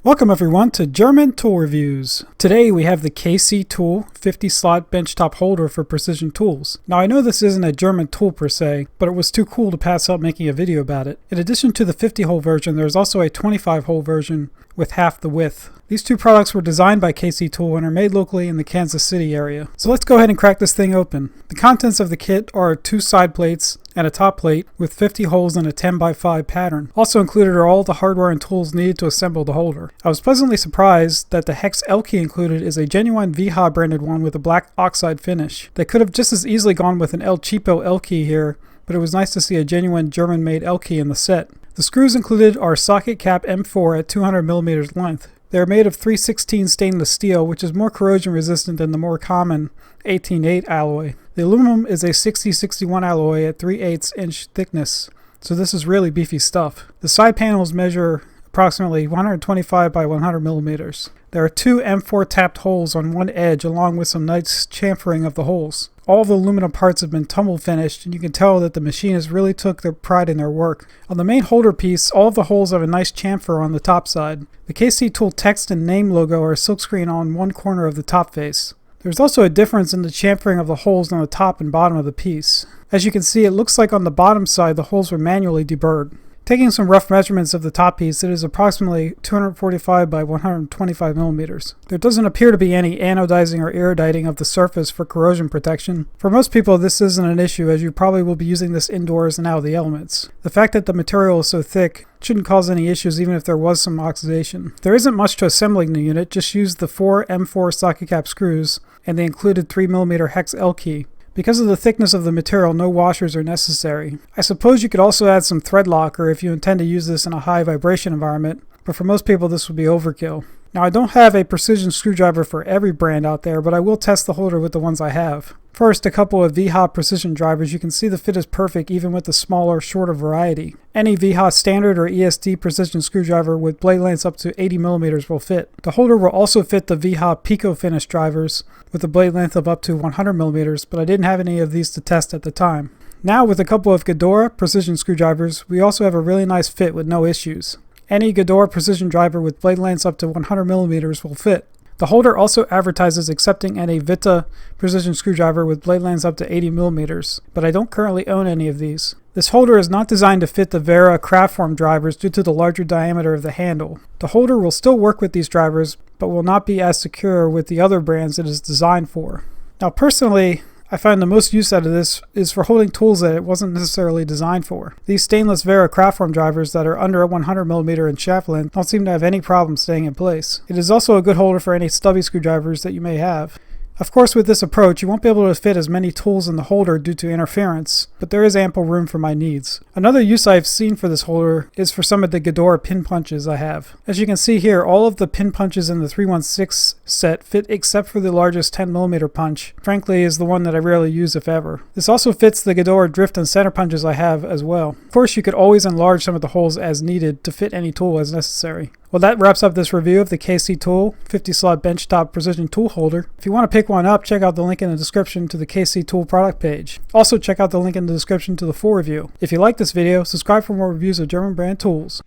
Welcome everyone to German Tool Reviews. Today we have the KC Tool 50 slot benchtop holder for precision tools. Now I know this isn't a German tool per se, but it was too cool to pass up making a video about it. In addition to the 50 hole version, there's also a 25 hole version with half the width. These two products were designed by KC Tool and are made locally in the Kansas City area. So let's go ahead and crack this thing open. The contents of the kit are 2 side plates and a top plate with 50 holes in a 10x5 pattern. Also included are all the hardware and tools needed to assemble the holder. I was pleasantly surprised that the hex L key included is a genuine VHA branded one with a black oxide finish. They could have just as easily gone with an El Cheapo L key here, but it was nice to see a genuine German made L key in the set. The screws included are socket cap M4 at 200mm length. They are made of 316 stainless steel, which is more corrosion resistant than the more common 18-8 alloy. The aluminum is a 6061 alloy at 3/8 inch thickness, so this is really beefy stuff. The side panels measure approximately 125 by 100mm. There are 2 M4 tapped holes on one edge along with some nice chamfering of the holes. All the aluminum parts have been tumble finished, and you can tell that the machinists really took their pride in their work. On the main holder piece, all of the holes have a nice chamfer on the top side. The KC Tool text and name logo are silkscreen on one corner of the top face. There's also a difference in the chamfering of the holes on the top and bottom of the piece. As you can see, it looks like on the bottom side the holes were manually deburred. Taking some rough measurements of the top piece, it is approximately 245 by 125mm. There doesn't appear to be any anodizing or iriditing of the surface for corrosion protection. For most people, this isn't an issue, as you probably will be using this indoors and out of the elements. The fact that the material is so thick shouldn't cause any issues even if there was some oxidation. There isn't much to assembling the unit, just use the 4 M4 socket cap screws and the included 3mm hex L key. Because of the thickness of the material, no washers are necessary. I suppose you could also add some thread locker if you intend to use this in a high vibration environment, but for most people this would be overkill. Now I don't have a precision screwdriver for every brand out there, but I will test the holder with the ones I have. First, a couple of VHA precision drivers. You can see the fit is perfect even with the smaller, shorter variety. Any VHA standard or ESD precision screwdriver with blade lengths up to 80mm will fit. The holder will also fit the VHA Pico Finish drivers with a blade length of up to 100mm, but I didn't have any of these to test at the time. Now with a couple of Ghidorah precision screwdrivers, we also have a really nice fit with no issues. Any Ghidorah precision driver with blade lengths up to 100mm will fit. The holder also advertises accepting an Vita precision screwdriver with blade lengths up to 80mm, but I don't currently own any of these. This holder is not designed to fit the Vera Craftform drivers due to the larger diameter of the handle. The holder will still work with these drivers, but will not be as secure with the other brands it is designed for. Now personally, I find the most use out of this is for holding tools that it wasn't necessarily designed for. These stainless Vera Craftform drivers that are under 100mm in shaft length don't seem to have any problem staying in place. It is also a good holder for any stubby screwdrivers that you may have. Of course, with this approach, you won't be able to fit as many tools in the holder due to interference, but there is ample room for my needs. Another use I've seen for this holder is for some of the Ghidorah pin punches I have. As you can see here, all of the pin punches in the 316 set fit except for the largest 10mm punch. Frankly, is the one that I rarely use if ever. This also fits the Ghidorah drift and center punches I have as well. Of course, you could always enlarge some of the holes as needed to fit any tool as necessary. Well, that wraps up this review of the KC Tool 50 slot benchtop precision tool holder. If you want to pick one up, check out the link in the description to the KC Tool product page. Also check out the link in the description to the full review. If you like this video, subscribe for more reviews of German brand tools.